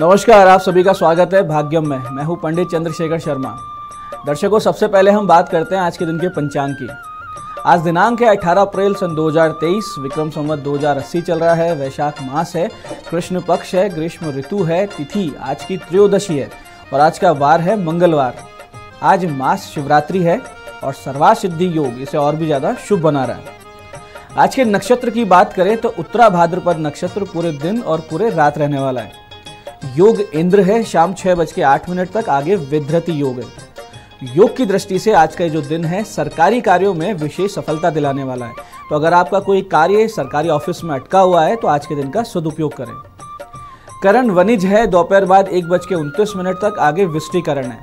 नमस्कार, आप सभी का स्वागत है भाग्यम में। मैं हूं पंडित चंद्रशेखर शर्मा। दर्शकों, सबसे पहले हम बात करते हैं आज के दिन के पंचांग की। आज दिनांक है 18 अप्रैल सन 2023, विक्रम संवत 2080 चल रहा है। वैशाख मास है, कृष्ण पक्ष है, ग्रीष्म ऋतु है, तिथि आज की त्रयोदशी है और आज का वार है मंगलवार। आज मास शिवरात्रि है और सर्वार्थ सिद्धि योग इसे और भी ज़्यादा शुभ बना रहा है। आज के नक्षत्र की बात करें तो उत्तरा भाद्रपद नक्षत्र पूरे दिन और पूरे रात रहने वाला है। योग इंद्र है, शाम 6:08 तक, आगे विधृति योग है। योग की दृष्टि से आज का जो दिन है सरकारी कार्यों में विशेष सफलता दिलाने वाला है। तो अगर आपका कोई कार्य सरकारी ऑफिस में अटका हुआ है तो आज के दिन का सदुपयोग करें। करण वनिज है, दोपहर बाद 1:29 तक, आगे विष्टिकरण है।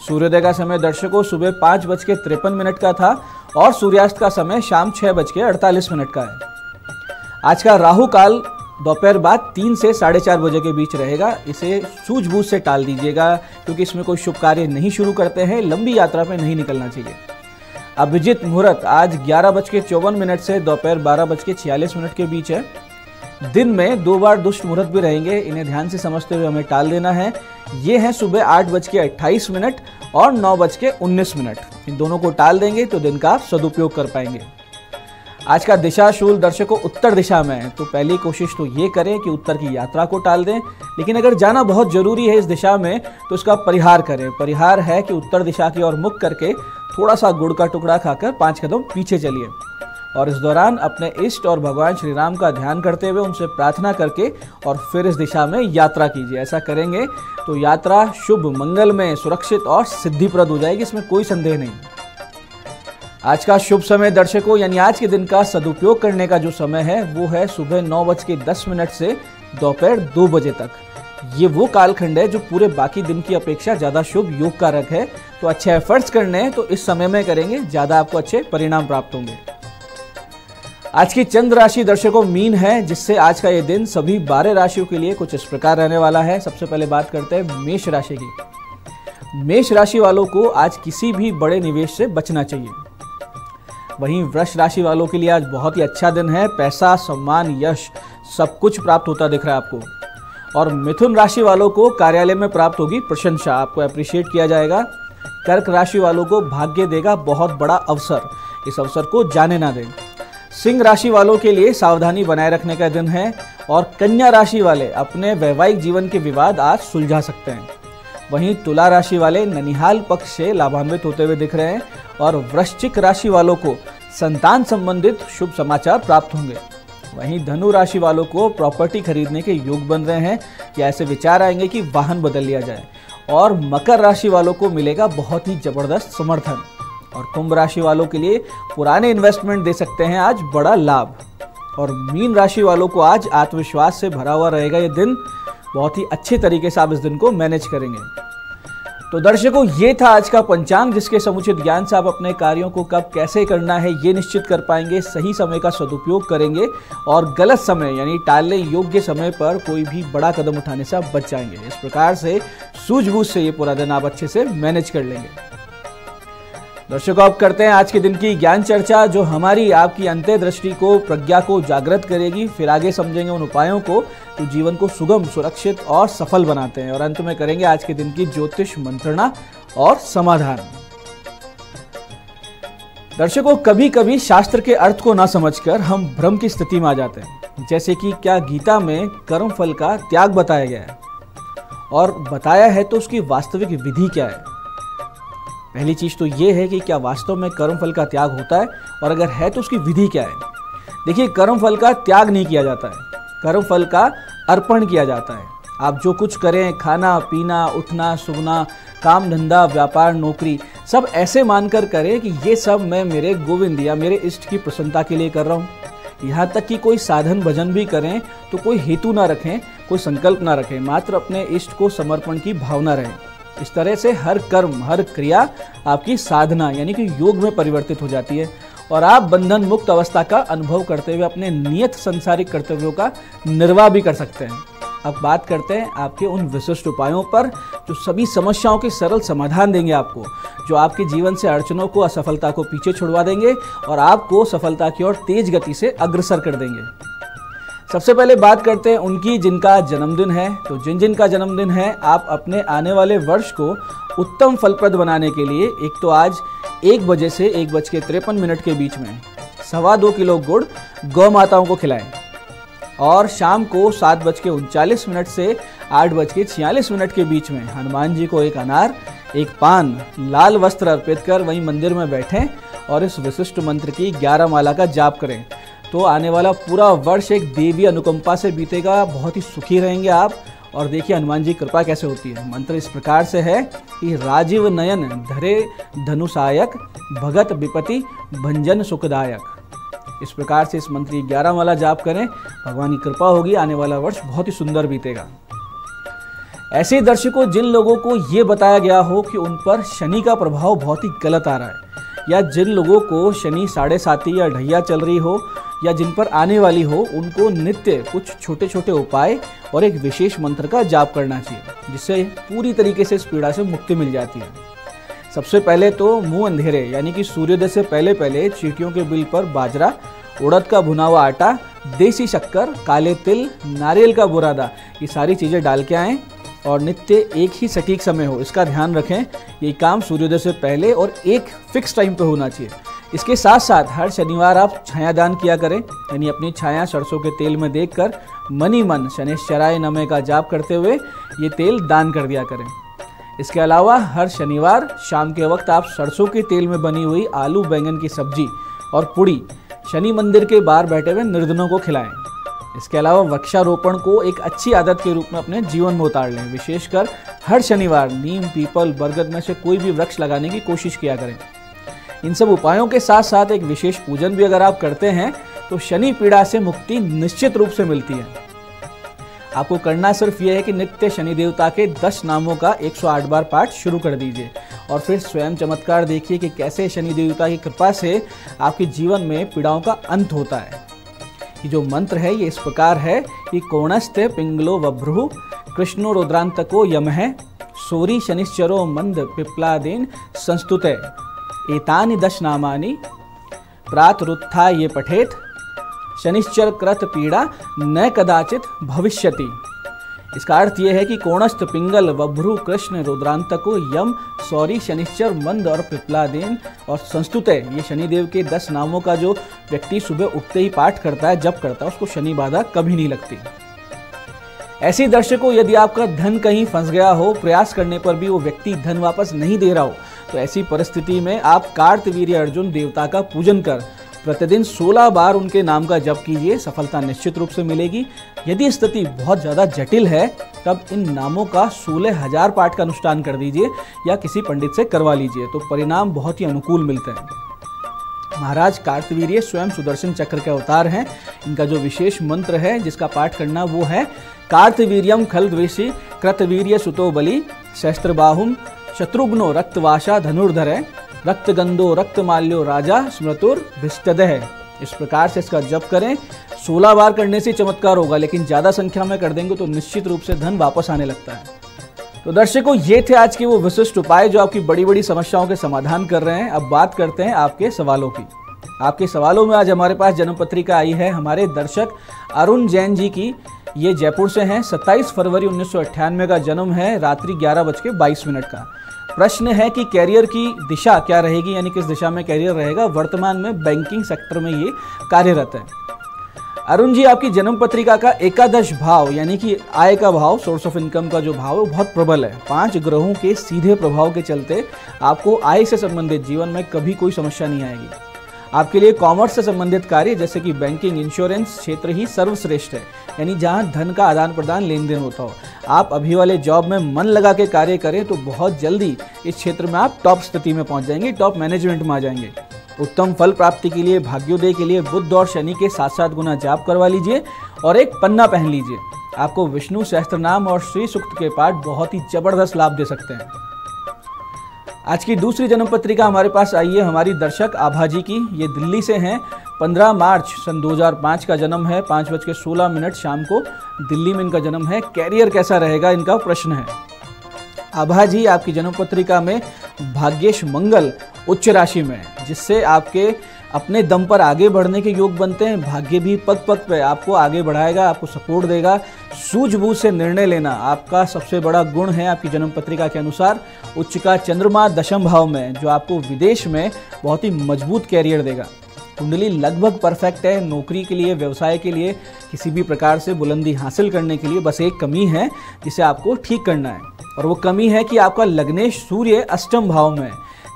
सूर्योदय का समय दर्शकों सुबह 5:53 का था और सूर्यास्त का समय शाम 6:48 का है। आज का राहु काल दोपहर बाद 3 से 4:30 बजे के बीच रहेगा। इसे सूझबूझ से टाल दीजिएगा क्योंकि इसमें कोई शुभ कार्य नहीं शुरू करते हैं, लंबी यात्रा पे नहीं निकलना चाहिए। अभिजित मुहूर्त आज 11:54 से दोपहर 12:46 के बीच है। दिन में 2 बार दुष्ट मुहूर्त भी रहेंगे, इन्हें ध्यान से समझते हुए हमें टाल देना है। ये हैं सुबह 8:28 और 9:19। इन दोनों को टाल देंगे तो दिन का आप सदुपयोग कर पाएंगे। आज का दिशा शूल दर्शकों उत्तर दिशा में है, तो पहली कोशिश तो ये करें कि उत्तर की यात्रा को टाल दें। लेकिन अगर जाना बहुत जरूरी है इस दिशा में तो इसका परिहार करें। परिहार है कि उत्तर दिशा की ओर मुख करके थोड़ा सा गुड़ का टुकड़ा खाकर 5 कदम पीछे चलिए और इस दौरान अपने इष्ट और भगवान श्री राम का ध्यान करते हुए उनसे प्रार्थना करके और फिर इस दिशा में यात्रा कीजिए। ऐसा करेंगे तो यात्रा शुभ, मंगलमय, सुरक्षित और सिद्धिप्रद हो जाएगी, इसमें कोई संदेह नहीं। आज का शुभ समय दर्शकों यानी आज के दिन का सदुपयोग करने का जो समय है वो है सुबह 9:10 से दोपहर 2 बजे तक। ये वो कालखंड है जो पूरे बाकी दिन की अपेक्षा ज़्यादा शुभ योग कारक है। तो अच्छे एफर्ट्स करने हैं तो इस समय में करेंगे, ज़्यादा आपको अच्छे परिणाम प्राप्त होंगे। आज की चंद्र राशि दर्शकों मीन है, जिससे आज का ये दिन सभी 12 राशियों के लिए कुछ इस प्रकार रहने वाला है। सबसे पहले बात करते हैं मेष राशि की। मेष राशि वालों को आज किसी भी बड़े निवेश से बचना चाहिए। वहीं वृष राशि वालों के लिए आज बहुत ही अच्छा दिन है। पैसा, सम्मान, यश सब कुछ प्राप्त होता दिख रहा है आपको। और मिथुन राशि वालों को कार्यालय में प्राप्त होगी प्रशंसा, आपको अप्रिशिएट किया जाएगा। कर्क राशि वालों को भाग्य देगा बहुत बड़ा अवसर, इस अवसर को जाने ना दें। सिंह राशि वालों के लिए सावधानी बनाए रखने का दिन है। और कन्या राशि वाले अपने वैवाहिक जीवन के विवाद आज सुलझा सकते हैं। वहीं तुला राशि वाले ननिहाल पक्ष से लाभान्वित होते हुए दिख रहे हैं और वृश्चिक राशि वालों को संतान संबंधित शुभ समाचार प्राप्त होंगे। वहीं धनु राशि वालों को प्रॉपर्टी खरीदने के योग बन रहे हैं या ऐसे विचार आएंगे कि वाहन बदल लिया जाए। और मकर राशि वालों को मिलेगा बहुत ही जबरदस्त समर्थन। और कुंभ राशि वालों के लिए पुराने इन्वेस्टमेंट दे सकते हैं आज बड़ा लाभ। और मीन राशि वालों को आज आत्मविश्वास से भरा हुआ रहेगा ये दिन, बहुत ही अच्छे तरीके से आप इस दिन को मैनेज करेंगे। तो दर्शकों ये था आज का पंचांग, जिसके समुचित ज्ञान से आप अपने कार्यों को कब कैसे करना है ये निश्चित कर पाएंगे, सही समय का सदुपयोग करेंगे और गलत समय यानी टालने योग्य समय पर कोई भी बड़ा कदम उठाने से आप बच जाएंगे। इस प्रकार से सूझबूझ से ये पूरा दिन आप अच्छे से मैनेज कर लेंगे। दर्शकों अब करते हैं आज के दिन की ज्ञान चर्चा, जो हमारी आपकी अंतर्दृष्टि को, प्रज्ञा को जागृत करेगी। फिर आगे समझेंगे उन उपायों को जो जीवन को सुगम, सुरक्षित और सफल बनाते हैं। और अंत में करेंगे आज के दिन की ज्योतिष मंत्रणा और समाधान। दर्शकों कभी कभी शास्त्र के अर्थ को ना समझकर हम भ्रम की स्थिति में आ जाते हैं। जैसे कि क्या गीता में कर्म फल का त्याग बताया गया है, और बताया है तो उसकी वास्तविक विधि क्या है। पहली चीज तो ये है कि क्या वास्तव में कर्मफल का त्याग होता है, और अगर है तो उसकी विधि क्या है। देखिए, कर्मफल का त्याग नहीं किया जाता है, कर्मफल का अर्पण किया जाता है। आप जो कुछ करें, खाना पीना, उठना सोना, काम धंधा, व्यापार, नौकरी, सब ऐसे मानकर करें कि ये सब मैं मेरे गोविंद या मेरे इष्ट की प्रसन्नता के लिए कर रहा हूँ। यहाँ तक कि कोई साधन भजन भी करें तो कोई हेतु ना रखें, कोई संकल्प ना रखें, मात्र अपने इष्ट को समर्पण की भावना रहे। इस तरह से हर कर्म, हर क्रिया आपकी साधना यानी कि योग में परिवर्तित हो जाती है और आप बंधन मुक्त अवस्था का अनुभव करते हुए अपने नियत संसारिक कर्तव्यों का निर्वाह भी कर सकते हैं। अब बात करते हैं आपके उन विशिष्ट उपायों पर जो सभी समस्याओं के सरल समाधान देंगे आपको, जो आपके जीवन से अड़चनों को, असफलता को पीछे छुड़वा देंगे और आपको सफलता की ओर तेज गति से अग्रसर कर देंगे। सबसे पहले बात करते हैं उनकी जिनका जन्मदिन है। तो जिन जिनका जन्मदिन है, आप अपने आने वाले वर्ष को उत्तम फलप्रद बनाने के लिए एक तो आज 1 बजे से 1:53 के बीच में 2.25 किलो गुड़ गौ माताओं को खिलाएं और शाम को 7:39 से 8:46 के बीच में हनुमान जी को एक अनार, एक पान, लाल वस्त्र अर्पित कर वहीं मंदिर में बैठें और इस विशिष्ट मंत्र की 11 माला का जाप करें। तो आने वाला पूरा वर्ष एक देवी अनुकंपा से बीतेगा, बहुत ही सुखी रहेंगे आप। और देखिए हनुमान जी कृपा कैसे होती है। मंत्र इस प्रकार से है कि राजीव नयन धरे धनुषायक भगत विपति भंजन सुखदायक। इस प्रकार से इस मंत्र की 11 माला जाप करें, भगवान की कृपा होगी, आने वाला वर्ष बहुत ही सुंदर बीतेगा। ऐसे ही दर्शकों, जिन लोगों को ये बताया गया हो कि उन पर शनि का प्रभाव बहुत ही गलत आ रहा है, या जिन लोगों को शनि 7.5 या ढैया चल रही हो, या जिन पर आने वाली हो, उनको नित्य कुछ छोटे छोटे उपाय और एक विशेष मंत्र का जाप करना चाहिए, जिससे पूरी तरीके से इस पीड़ा से मुक्ति मिल जाती है। सबसे पहले तो मुंह अंधेरे यानी कि सूर्योदय से पहले पहले चींटियों के बिल पर बाजरा, उड़द का भुना हुआ आटा, देसी शक्कर, काले तिल, नारियल का बुरादा, ये सारी चीज़ें डाल के आएँ और नित्य एक ही सटीक समय हो, इसका ध्यान रखें। ये काम सूर्योदय से पहले और एक फिक्स टाइम पे होना चाहिए। इसके साथ साथ हर शनिवार आप छाया दान किया करें, यानी अपनी छाया सरसों के तेल में देखकर मन ही मन शनैश्चराय नमः का जाप करते हुए ये तेल दान कर दिया करें। इसके अलावा हर शनिवार शाम के वक्त आप सरसों के तेल में बनी हुई आलू बैंगन की सब्जी और पुड़ी शनि मंदिर के बाहर बैठे हुए निर्धनों को खिलाएं। इसके अलावा वृक्षारोपण को एक अच्छी आदत के रूप में अपने जीवन में उतार लें। विशेषकर हर शनिवार नीम, पीपल, बरगद में से कोई भी वृक्ष लगाने की कोशिश किया करें। इन सब उपायों के साथ साथ एक विशेष पूजन भी अगर आप करते हैं तो शनि पीड़ा से मुक्ति निश्चित रूप से मिलती है। आपको करना सिर्फ यह है कि नित्य शनि देवता के 10 नामों का 108 बार पाठ शुरू कर दीजिए और फिर स्वयं चमत्कार देखिए कि कैसे शनि देवता की कृपा से आपके जीवन में पीड़ाओं का अंत होता है। ये जो मंत्र है ये इस प्रकार है कि कोणस्ते पिंगलो वभ्रुः कृष्णो रुद्रांतको यमः सोरी शनिश्चरो मंद पिप्लादेन संस्तुते एतानि 10 नामानि प्रातरुत्थाय ये पठेत शनिश्चर कृत पीड़ा न कदाचित भविष्यति। इसका अर्थ यह है कि कोणस्थ, पिंगल, वभ्रु, कृष्ण, रुद्रांतको, यम, सौरी, शनिश्चर, मंद और पिप्लादेन और संस्तुते, ये शनिदेव के 10 नामों का जो व्यक्ति सुबह उठते ही पाठ करता है, जप करता है, उसको शनि बाधा कभी नहीं लगती। ऐसे दर्शकों, यदि आपका धन कहीं फंस गया हो, प्रयास करने पर भी वो व्यक्ति धन वापस नहीं दे रहा हो, तो ऐसी परिस्थिति में आप कार्तवीर्य अर्जुन देवता का पूजन कर प्रतिदिन 16 बार उनके नाम का जप कीजिए, सफलता निश्चित रूप से मिलेगी। यदि स्थिति बहुत ज़्यादा जटिल है तब इन नामों का 16,000 पाठ का अनुष्ठान कर दीजिए या किसी पंडित से करवा लीजिए, तो परिणाम बहुत ही अनुकूल मिलते हैं। महाराज कार्तवीर्य स्वयं सुदर्शन चक्र के अवतार हैं। इनका जो विशेष मंत्र है जिसका पाठ करना वो है कार्तवीर्यम खलद्वेषी कृतवीर्य सुतो बलि शस्त्रबाहुम शत्रुघ्नो रक्तवाशा धनुर्धर रक्तगंधो रक्तमाल्यो राजा स्मृतुर भिष्टदह। इस प्रकार से इसका जप करें। 16 बार करने से चमत्कार होगा, लेकिन ज़्यादा संख्या में कर देंगे तो निश्चित रूप से धन वापस आने लगता है। तो दर्शकों, ये थे आज के वो विशिष्ट उपाय जो आपकी बड़ी बड़ी समस्याओं के समाधान कर रहे हैं। अब बात करते हैं आपके सवालों की। आपके सवालों में आज हमारे पास जन्म पत्रिका आई है हमारे दर्शक अरुण जैन जी की। ये जयपुर से हैं, 27 फरवरी 1998 का जन्म है, रात्रि 11:22 का। प्रश्न है कि कैरियर की दिशा क्या रहेगी, यानी किस दिशा में कैरियर रहेगा। वर्तमान में बैंकिंग सेक्टर में ये कार्यरत है। अरुण जी, आपकी जन्म पत्रिका का एकादश भाव यानी कि आय का भाव, सोर्स ऑफ इनकम का जो भाव है वो बहुत प्रबल है। 5 ग्रहों के सीधे प्रभाव के चलते आपको आय से संबंधित जीवन में कभी कोई समस्या नहीं आएगी। आपके लिए कॉमर्स से संबंधित कार्य जैसे कि बैंकिंग, इंश्योरेंस क्षेत्र ही सर्वश्रेष्ठ है, यानी जहां धन का आदान प्रदान लेन देन होता हो। आप अभी वाले जॉब में मन लगा के कार्य करें तो बहुत जल्दी इस क्षेत्र में आप टॉप स्थिति में पहुंच जाएंगे, टॉप मैनेजमेंट में आ जाएंगे। उत्तम फल प्राप्ति के लिए, भाग्योदय के लिए बुध और शनि के 7-7 गुना जाप करवा लीजिए और एक पन्ना पहन लीजिए। आपको विष्णु सहस्त्रनाम और श्री सूक्त के पाठ बहुत ही जबरदस्त लाभ दे सकते हैं। आज की दूसरी जन्म पत्रिका हमारे पास आई है हमारी दर्शक आभा जी की। ये दिल्ली से हैं, 15 मार्च सन 2005 का जन्म है, 5:16 शाम को दिल्ली में इनका जन्म है। कैरियर कैसा रहेगा इनका प्रश्न है। आभा जी, आपकी जन्म पत्रिका में भाग्येश मंगल उच्च राशि में है, जिससे आपके अपने दम पर आगे बढ़ने के योग बनते हैं। भाग्य भी पग पग पे आपको आगे बढ़ाएगा, आपको सपोर्ट देगा। सूझबूझ से निर्णय लेना आपका सबसे बड़ा गुण है। आपकी जन्म पत्रिका के अनुसार उच्च का चंद्रमा दशम भाव में, जो आपको विदेश में बहुत ही मजबूत कैरियर देगा। कुंडली लगभग परफेक्ट है नौकरी के लिए, व्यवसाय के लिए, किसी भी प्रकार से बुलंदी हासिल करने के लिए। बस एक कमी है जिसे आपको ठीक करना है, और वो कमी है कि आपका लग्नेश सूर्य अष्टम भाव में,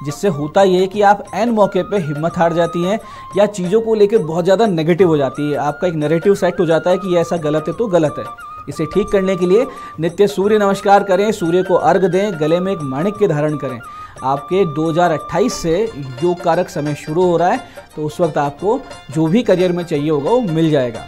जिससे होता ये है कि आप एन मौके पे हिम्मत हार जाती हैं या चीज़ों को लेकर बहुत ज़्यादा नेगेटिव हो जाती है। आपका एक नैरेटिव सेट हो जाता है कि ये ऐसा गलत है तो गलत है। इसे ठीक करने के लिए नित्य सूर्य नमस्कार करें, सूर्य को अर्घ दें, गले में एक माणिक्य धारण करें। आपके 2028 से योग कारक समय शुरू हो रहा है, तो उस वक्त आपको जो भी करियर में चाहिए होगा वो मिल जाएगा।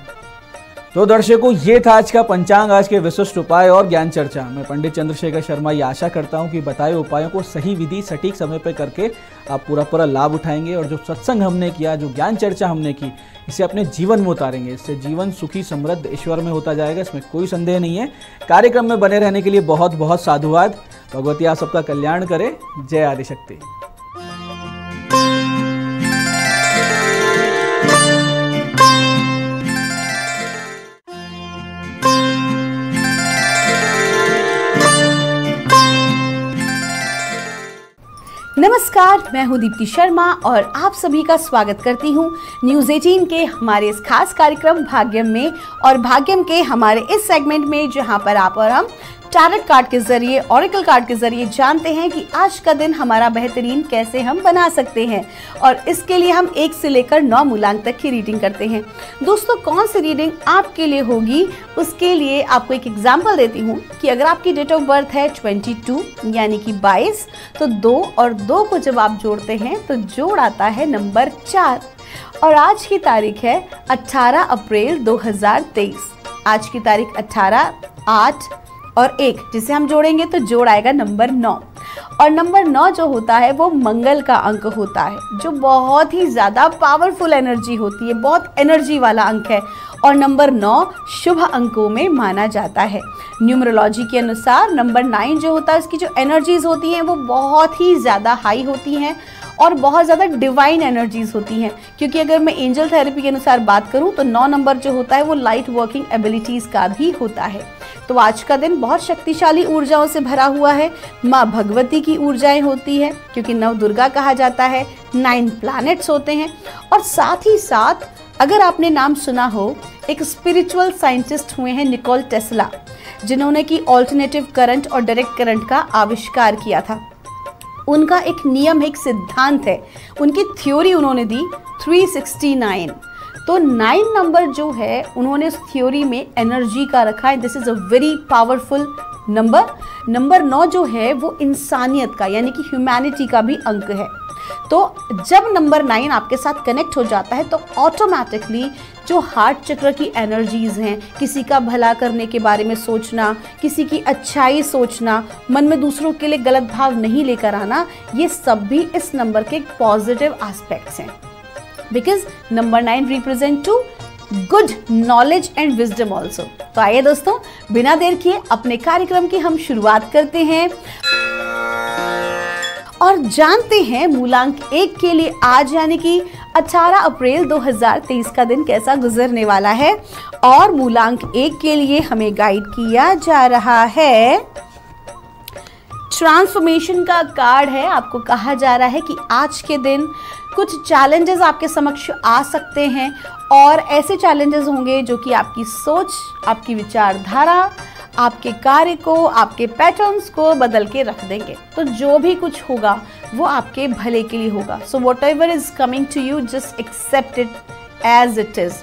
तो दर्शकों, ये था आज का पंचांग, आज के विशिष्ट उपाय और ज्ञान चर्चा। मैं पंडित चंद्रशेखर शर्मा ये आशा करता हूँ कि बताए उपायों को सही विधि सटीक समय पर करके आप पूरा लाभ उठाएंगे, और जो सत्संग हमने किया, जो ज्ञान चर्चा हमने की, इसे अपने जीवन में उतारेंगे। इससे जीवन सुखी समृद्ध ईश्वर में होता जाएगा, इसमें कोई संदेह नहीं है। कार्यक्रम में बने रहने के लिए बहुत बहुत साधुवाद। भगवती आप सबका कल्याण करे। जय आदिशक्ति। नमस्कार, मैं हूं दीप्ति शर्मा और आप सभी का स्वागत करती हूं न्यूज़ 18 के हमारे इस खास कार्यक्रम भाग्यम में। और भाग्यम के हमारे इस सेगमेंट में जहां पर आप और हम टैरोट कार्ड के जरिए, ऑरेकल कार्ड के जरिए जानते हैं कि आज का दिन हमारा बेहतरीन कैसे हम बना सकते हैं। और इसके लिए हम 1 से लेकर 9 मूलांक तक की रीडिंग करते हैं। दोस्तों, कौन सी रीडिंग आपके लिए होगी, उसके लिए आपको एक एग्जांपल देती हूँ कि अगर आपकी डेट ऑफ बर्थ है 22 यानी कि 22, तो 2 और 2 को जब आप जोड़ते हैं तो जोड़ आता है नंबर 4। और आज की तारीख है 18 अप्रैल 2023। आज की तारीख 18, 8 और 1, जिसे हम जोड़ेंगे तो जोड़ आएगा नंबर 9। और नंबर 9 जो होता है वो मंगल का अंक होता है, जो बहुत ही ज़्यादा पावरफुल एनर्जी होती है, बहुत एनर्जी वाला अंक है। और नंबर 9 शुभ अंकों में माना जाता है। न्यूमरोलॉजी के अनुसार नंबर 9 जो होता है, उसकी जो एनर्जीज होती हैं वो बहुत ही ज़्यादा हाई होती हैं और बहुत ज़्यादा डिवाइन एनर्जीज होती हैं। क्योंकि अगर मैं एंजल थेरेपी के अनुसार बात करूं तो 9 नंबर जो होता है वो लाइट वर्किंग एबिलिटीज़ का भी होता है। तो आज का दिन बहुत शक्तिशाली ऊर्जाओं से भरा हुआ है। माँ भगवती की ऊर्जाएं होती है, क्योंकि नव दुर्गा कहा जाता है, 9 प्लैनेट्स होते हैं। और साथ ही साथ अगर आपने नाम सुना हो, एक स्पिरिचुअल साइंटिस्ट हुए हैं निकोल टेस्ला, जिन्होंने कि ऑल्टरनेटिव करंट और डायरेक्ट करंट का आविष्कार किया था। उनका एक नियम है, एक सिद्धांत है, उनकी थ्योरी उन्होंने दी 369। तो 9 नंबर जो है उन्होंने इस थ्योरी में एनर्जी का रखा है। This is a very powerful number. Number 9 जो है वो इंसानियत का यानी कि ह्यूमैनिटी का भी अंक है। तो जब नंबर 9 आपके साथ कनेक्ट हो जाता है तो ऑटोमेटिकली जो हार्ट चक्र की एनर्जीज हैं, किसी का भला करने के बारे में सोचना, किसी की अच्छाई सोचना, मन में दूसरों के लिए गलत भाव नहीं लेकर आना, ये सब भी इस नंबर के पॉजिटिव एस्पेक्ट्स हैं। Because number 9 represent to good knowledge and wisdom also. तो आइए दोस्तों, बिना देर किए अपने कार्यक्रम की हम शुरुआत करते हैं और जानते हैं मूलांक 1 के लिए आज यानी कि 18 अप्रैल 2023 का दिन कैसा गुजरने वाला है। और मूलांक 1 के लिए हमें गाइड किया जा रहा है, ट्रांसफॉर्मेशन का कार्ड है। आपको कहा जा रहा है कि आज के दिन कुछ चैलेंजेस आपके समक्ष आ सकते हैं, और ऐसे चैलेंजेस होंगे जो कि आपकी सोच, आपकी विचारधारा, आपके कार्य को, आपके पैटर्न्स को बदल के रख देंगे। तो जो भी कुछ होगा वो आपके भले के लिए होगा। So whatever is coming to you, just accept it as it is.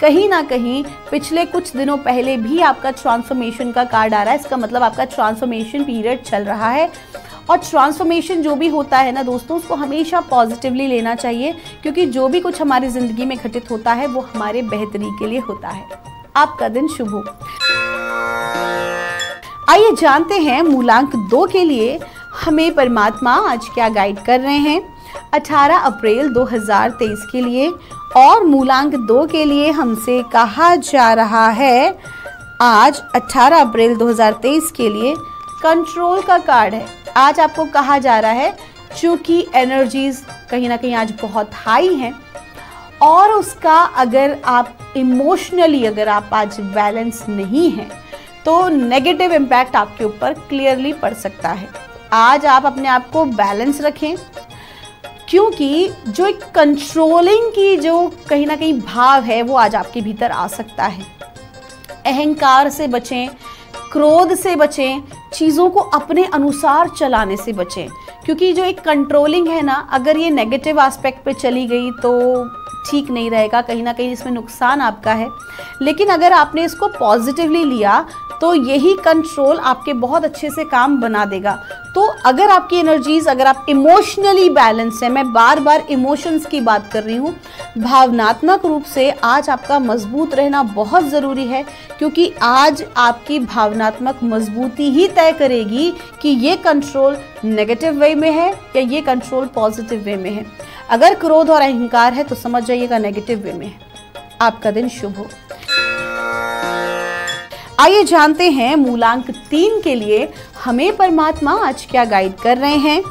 कहीं ना कहीं पिछले कुछ दिनों पहले भी आपका ट्रांसफॉर्मेशन का कार्ड आ रहा है। इसका मतलब आपका ट्रांसफॉर्मेशन पीरियड चल रहा है। और ट्रांसफॉर्मेशन जो भी होता है ना दोस्तों, उसको हमेशा पॉजिटिवली लेना चाहिए, क्योंकि जो भी कुछ हमारी ज़िंदगी में घटित होता है वो हमारे बेहतरी के लिए होता है। आपका दिन शुभ हो। आइए जानते हैं मूलांक 2 के लिए हमें परमात्मा आज क्या गाइड कर रहे हैं 18 अप्रैल 2023 के लिए। और मूलांक 2 के लिए हमसे कहा जा रहा है आज 18 अप्रैल 2023 के लिए कंट्रोल का कार्ड है। आज आपको कहा जा रहा है, चूँकि एनर्जीज कहीं ना कहीं आज बहुत हाई हैं, और उसका अगर आप इमोशनली अगर आप आज बैलेंस नहीं हैं तो नेगेटिव इम्पैक्ट आपके ऊपर क्लियरली पड़ सकता है। आज आप अपने आप को बैलेंस रखें, क्योंकि जो एक कंट्रोलिंग की जो कहीं ना कहीं भाव है वो आज आपके भीतर आ सकता है। अहंकार से बचें, क्रोध से बचें, चीज़ों को अपने अनुसार चलाने से बचें, क्योंकि जो एक कंट्रोलिंग है ना, अगर ये नेगेटिव एस्पेक्ट पे चली गई तो ठीक नहीं रहेगा, कहीं ना कहीं इसमें नुकसान आपका है। लेकिन अगर आपने इसको पॉजिटिवली लिया तो यही कंट्रोल आपके बहुत अच्छे से काम बना देगा। तो अगर आपकी एनर्जीज, अगर आप इमोशनली बैलेंस है, मैं बार बार इमोशंस की बात कर रही हूँ, भावनात्मक रूप से आज आपका मजबूत रहना बहुत ज़रूरी है, क्योंकि आज आपकी भावनात्मक मजबूती ही तय करेगी कि ये कंट्रोल नेगेटिव वे में है या ये कंट्रोल पॉजिटिव वे में है। अगर क्रोध और अहंकार है तो समझ जाइएगा नेगेटिव वे में है। आपका दिन शुभ हो। आइए जानते हैं मूलांक 3 के लिए हमें परमात्मा आज क्या गाइड कर रहे हैं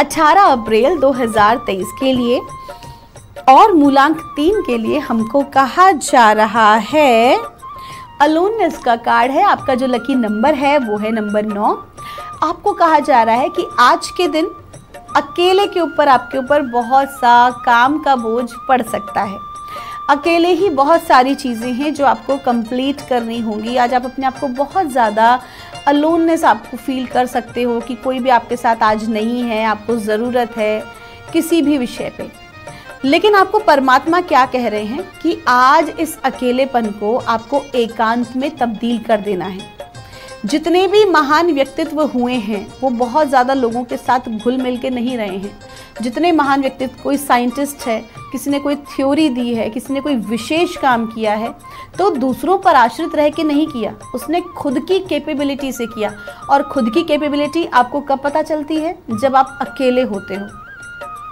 18 अप्रैल 2023 के लिए। और मूलांक 3 के लिए हमको कहा जा रहा है अलोननेस का कार्ड है। आपका जो लकी नंबर है वो है नंबर 9। आपको कहा जा रहा है कि आज के दिन अकेले के ऊपर आपके ऊपर बहुत सा काम का बोझ पड़ सकता है। अकेले ही बहुत सारी चीज़ें हैं जो आपको कंप्लीट करनी होंगी। आज आप अपने आप को बहुत ज़्यादा अलोननेस आपको फील कर सकते हो कि कोई भी आपके साथ आज नहीं है, आपको ज़रूरत है किसी भी विषय पे। लेकिन आपको परमात्मा क्या कह रहे हैं कि आज इस अकेलेपन को आपको एकांत में तब्दील कर देना है। जितने भी महान व्यक्तित्व हुए हैं वो बहुत ज़्यादा लोगों के साथ घुल मिल के नहीं रहे हैं। जितने महान व्यक्तित्व, कोई साइंटिस्ट है, किसी ने कोई थ्योरी दी है, किसी ने कोई विशेष काम किया है, तो दूसरों पर आश्रित रह के नहीं किया, उसने खुद की कैपेबिलिटी से किया। और खुद की कैपेबिलिटी आपको कब पता चलती है? जब आप अकेले होते हो,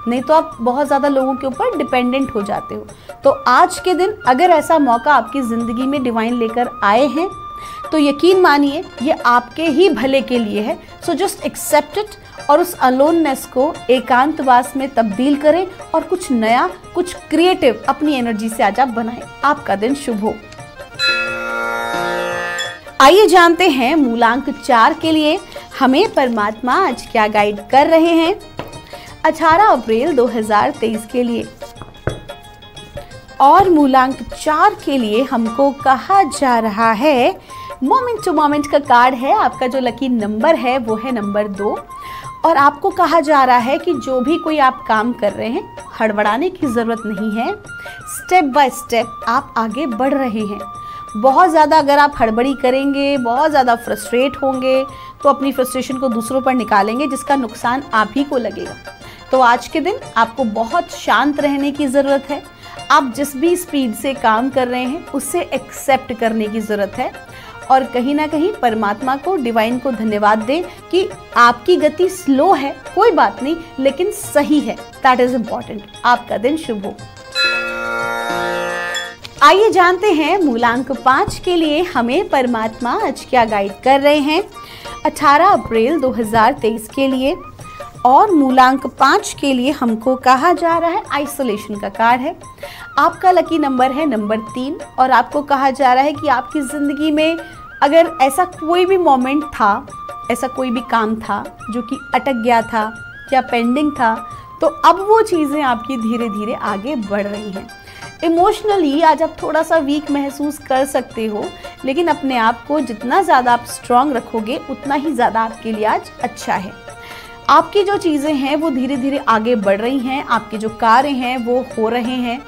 नहीं तो आप बहुत ज़्यादा लोगों के ऊपर डिपेंडेंट हो जाते हो। तो आज के दिन अगर ऐसा मौका आपकी ज़िंदगी में डिवाइन लेकर आए हैं तो यकीन मानिए ये आपके ही भले के लिए है। सो जस्ट एक्सेप्ट इट और उस अलोननेस को एकांतवास में तब्दील करें और कुछ नया, कुछ क्रिएटिव अपनी एनर्जी से आज आप बनाएं। आपका दिन शुभ हो। आइए जानते हैं मूलांक 4 के लिए हमें परमात्मा आज क्या गाइड कर रहे हैं 18 अप्रैल 2023 के लिए। और मूलांक 4 के लिए हमको कहा जा रहा है मोमेंट टू मोमेंट का कार्ड है। आपका जो लकी नंबर है वो है नंबर 2। और आपको कहा जा रहा है कि जो भी कोई आप काम कर रहे हैं, हड़बड़ाने की ज़रूरत नहीं है। स्टेप बाय स्टेप आप आगे बढ़ रहे हैं। बहुत ज़्यादा अगर आप हड़बड़ी करेंगे, बहुत ज़्यादा फ्रस्ट्रेट होंगे तो अपनी फ्रस्ट्रेशन को दूसरों पर निकालेंगे, जिसका नुकसान आप ही को लगेगा। तो आज के दिन आपको बहुत शांत रहने की ज़रूरत है। आप जिस भी स्पीड से काम कर रहे हैं उससे एक्सेप्ट करने की ज़रूरत है। और कहीं ना कहीं परमात्मा को, डिवाइन को धन्यवाद दें कि आपकी गति स्लो है, कोई बात नहीं, लेकिन सही है। That is important. आपका दिन शुभ हो। आइए जानते हैं मूलांक 5 के लिए हमें परमात्मा आज क्या गाइड कर रहे हैं 18 अप्रैल 2023 के लिए। और मूलांक 5 के लिए हमको कहा जा रहा है आइसोलेशन का कार्ड है। आपका लकी नंबर है नंबर 3। और आपको कहा जा रहा है कि आपकी ज़िंदगी में अगर ऐसा कोई भी मोमेंट था, ऐसा कोई भी काम था जो कि अटक गया था या पेंडिंग था, तो अब वो चीज़ें आपकी धीरे धीरे आगे बढ़ रही हैं। इमोशनली आज आप थोड़ा सा वीक महसूस कर सकते हो, लेकिन अपने आप को जितना ज़्यादा आप स्ट्रांग रखोगे उतना ही ज़्यादा आपके लिए आज अच्छा है। आपकी जो चीज़ें हैं वो धीरे धीरे आगे बढ़ रही हैं। आपके जो कार्य हैं वो हो रहे हैं,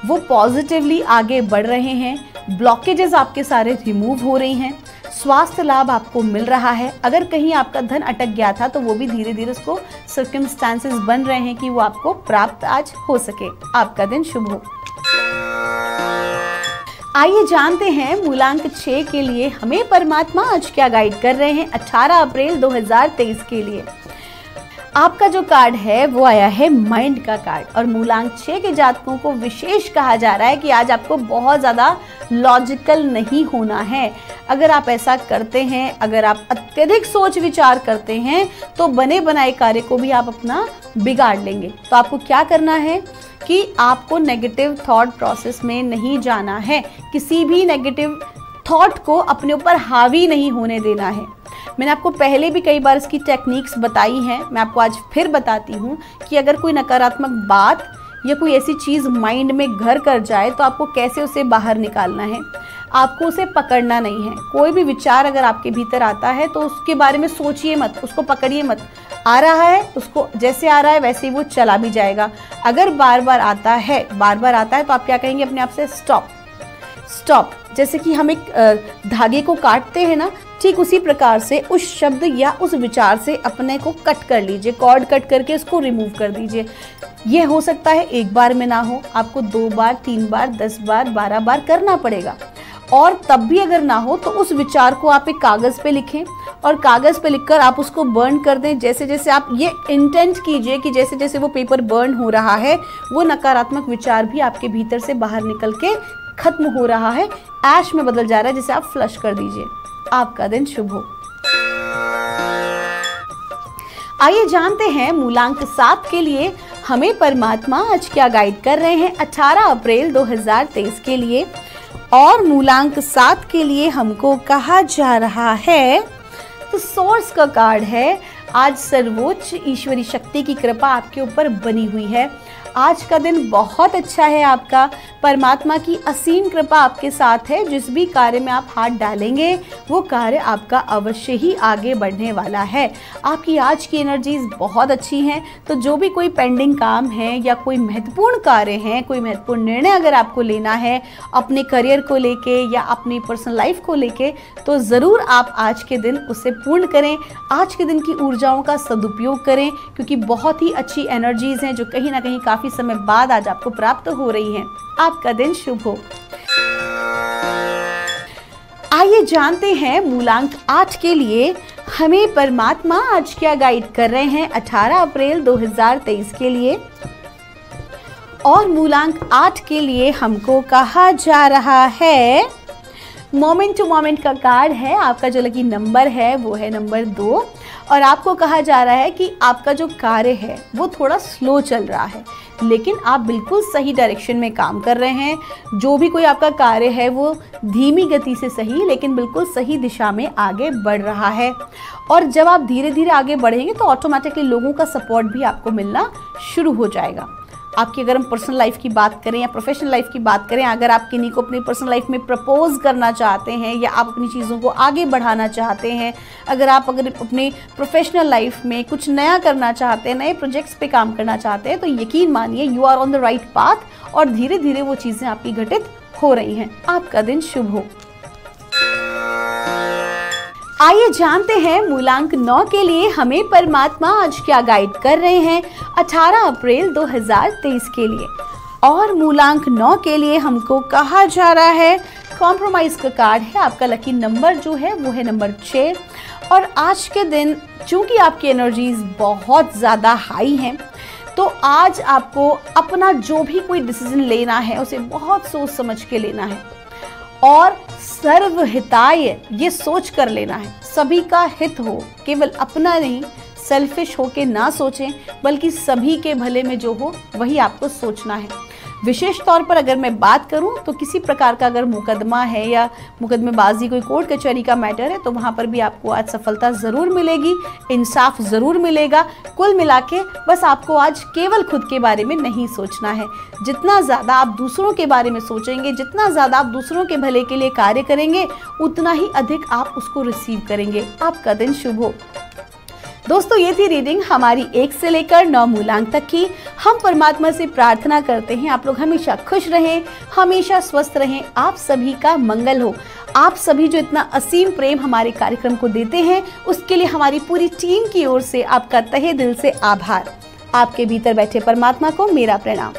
वो पॉजिटिवली आगे बढ़ रहे हैं। ब्लॉकेजेस आपके सारे रिमूव हो रही हैं। स्वास्थ्य लाभ आपको मिल रहा है। अगर कहीं आपका धन अटक गया था तो वो भी धीरे धीरे उसको सर्कमस्टांसेस बन रहे हैं कि वो आपको प्राप्त आज हो सके। आपका दिन शुभ हो। आइए जानते हैं मूलांक 6 के लिए हमें परमात्मा आज क्या गाइड कर रहे हैं 18 अप्रैल 2023 के लिए। आपका जो कार्ड है वो आया है माइंड का कार्ड। और मूलांक 6 के जातकों को विशेष कहा जा रहा है कि आज आपको बहुत ज़्यादा लॉजिकल नहीं होना है। अगर आप ऐसा करते हैं, अगर आप अत्यधिक सोच विचार करते हैं तो बने बनाए कार्य को भी आप अपना बिगाड़ लेंगे। तो आपको क्या करना है कि आपको नेगेटिव थॉट प्रोसेस में नहीं जाना है, किसी भी नेगेटिव थॉट को अपने ऊपर हावी नहीं होने देना है। मैंने आपको पहले भी कई बार इसकी टेक्निक्स बताई हैं, मैं आपको आज फिर बताती हूँ कि अगर कोई नकारात्मक बात या कोई ऐसी चीज़ माइंड में घर कर जाए तो आपको कैसे उसे बाहर निकालना है। आपको उसे पकड़ना नहीं है। कोई भी विचार अगर आपके भीतर आता है तो उसके बारे में सोचिए मत, उसको पकड़िए मत। आ रहा है, उसको जैसे आ रहा है वैसे ही वो चला भी जाएगा। अगर बार बार आता है तो आप क्या कहेंगे अपने आप से? Stop stop. जैसे कि हम एक धागे को काटते हैं ना, ठीक उसी प्रकार से उस शब्द या उस विचार से अपने को कट कर लीजिए, कॉर्ड कट करके उसको रिमूव कर दीजिए। ये हो सकता है एक बार में ना हो, आपको 2 बार, 3 बार, 10 बार, 12 बार करना पड़ेगा। और तब भी अगर ना हो तो उस विचार को आप एक कागज़ पे लिखें और कागज़ पे लिखकर आप उसको बर्न कर दें। जैसे जैसे आप ये इंटेंट कीजिए कि जैसे जैसे वो पेपर बर्न हो रहा है, वो नकारात्मक विचार भी आपके भीतर से बाहर निकल के खत्म हो रहा है, ऐश में बदल जा रहा है, जिसे आप फ्लश कर दीजिए। आपका दिन शुभ हो। आइए जानते हैं मूलांक 7 के लिए हमें परमात्मा आज क्या गाइड कर रहे हैं 18 अप्रैल 2023 के लिए। और मूलांक 7 के लिए हमको कहा जा रहा है, तो सोर्स का कार्ड है। आज सर्वोच्च ईश्वरी शक्ति की कृपा आपके ऊपर बनी हुई है। आज का दिन बहुत अच्छा है आपका। परमात्मा की असीम कृपा आपके साथ है। जिस भी कार्य में आप हाथ डालेंगे वो कार्य आपका अवश्य ही आगे बढ़ने वाला है। आपकी आज की एनर्जीज बहुत अच्छी हैं। तो जो भी कोई पेंडिंग काम है या कोई महत्वपूर्ण कार्य है, कोई महत्वपूर्ण निर्णय अगर आपको लेना है अपने करियर को लेके या अपनी पर्सनल लाइफ को लेके, तो ज़रूर आप आज के दिन उसे पूर्ण करें। आज के दिन की ऊर्जाओं का सदुपयोग करें, क्योंकि बहुत ही अच्छी एनर्जीज हैं जो कहीं ना कहीं काफ़ी समय बाद आज आपको प्राप्त हो रही हैं। आपका दिन शुभ हो। आइए जानते हैं मूलांक 8 के लिए हमें परमात्मा आज क्या गाइड कर रहे हैं 18 अप्रैल 2023 के लिए। और मूलांक 8 के लिए हमको कहा जा रहा है, मोमेंट टू मोमेंट का कार्ड है। आपका जो लकी नंबर है वो है नंबर 2। और आपको कहा जा रहा है कि आपका जो कार्य है वो थोड़ा स्लो चल रहा है, लेकिन आप बिल्कुल सही डायरेक्शन में काम कर रहे हैं। जो भी कोई आपका कार्य है वो धीमी गति से सही, लेकिन बिल्कुल सही दिशा में आगे बढ़ रहा है। और जब आप धीरे धीरे आगे बढ़ेंगे तो ऑटोमेटिकली लोगों का सपोर्ट भी आपको मिलना शुरू हो जाएगा। आपकी अगर हम पर्सनल लाइफ की बात करें या प्रोफेशनल लाइफ की बात करें, अगर आप किन्हीं को अपनी पर्सनल लाइफ में प्रपोज करना चाहते हैं या आप अपनी चीज़ों को आगे बढ़ाना चाहते हैं, अगर अपने प्रोफेशनल लाइफ में कुछ नया करना चाहते हैं, नए प्रोजेक्ट्स पे काम करना चाहते हैं, तो यकीन मानिए you are on the right path और धीरे धीरे वो चीज़ें आपकी घटित हो रही हैं। आपका दिन शुभ हो। आइए जानते हैं मूलांक 9 के लिए हमें परमात्मा आज क्या गाइड कर रहे हैं 18 अप्रैल 2023 के लिए। और मूलांक 9 के लिए हमको कहा जा रहा है, कॉम्प्रोमाइज का कार्ड है। आपका लकी नंबर जो है वो है नंबर 6। और आज के दिन चूंकि आपकी एनर्जीज बहुत ज़्यादा हाई हैं, तो आज आपको अपना जो भी कोई डिसीजन लेना है उसे बहुत सोच समझ के लेना है और सर्वहिताय ये सोच कर लेना है, सभी का हित हो, केवल अपना नहीं, सेल्फिश होके ना सोचें, बल्कि सभी के भले में जो हो वही आपको सोचना है। विशेष तौर पर अगर मैं बात करूं तो किसी प्रकार का अगर मुकदमा है या मुकदमेबाजी, कोई कोर्ट कचहरी का मैटर है, तो वहां पर भी आपको आज सफलता ज़रूर मिलेगी, इंसाफ ज़रूर मिलेगा। कुल मिला के बस आपको आज केवल खुद के बारे में नहीं सोचना है। जितना ज़्यादा आप दूसरों के बारे में सोचेंगे, जितना ज़्यादा आप दूसरों के भले के लिए कार्य करेंगे, उतना ही अधिक आप उसको रिसीव करेंगे। आपका दिन शुभ हो। दोस्तों, ये थी रीडिंग हमारी 1 से लेकर 9 मूलांक तक की। हम परमात्मा से प्रार्थना करते हैं आप लोग हमेशा खुश रहें, हमेशा स्वस्थ रहें, आप सभी का मंगल हो। आप सभी जो इतना असीम प्रेम हमारे कार्यक्रम को देते हैं, उसके लिए हमारी पूरी टीम की ओर से आपका तहे दिल से आभार। आपके भीतर बैठे परमात्मा को मेरा प्रणाम।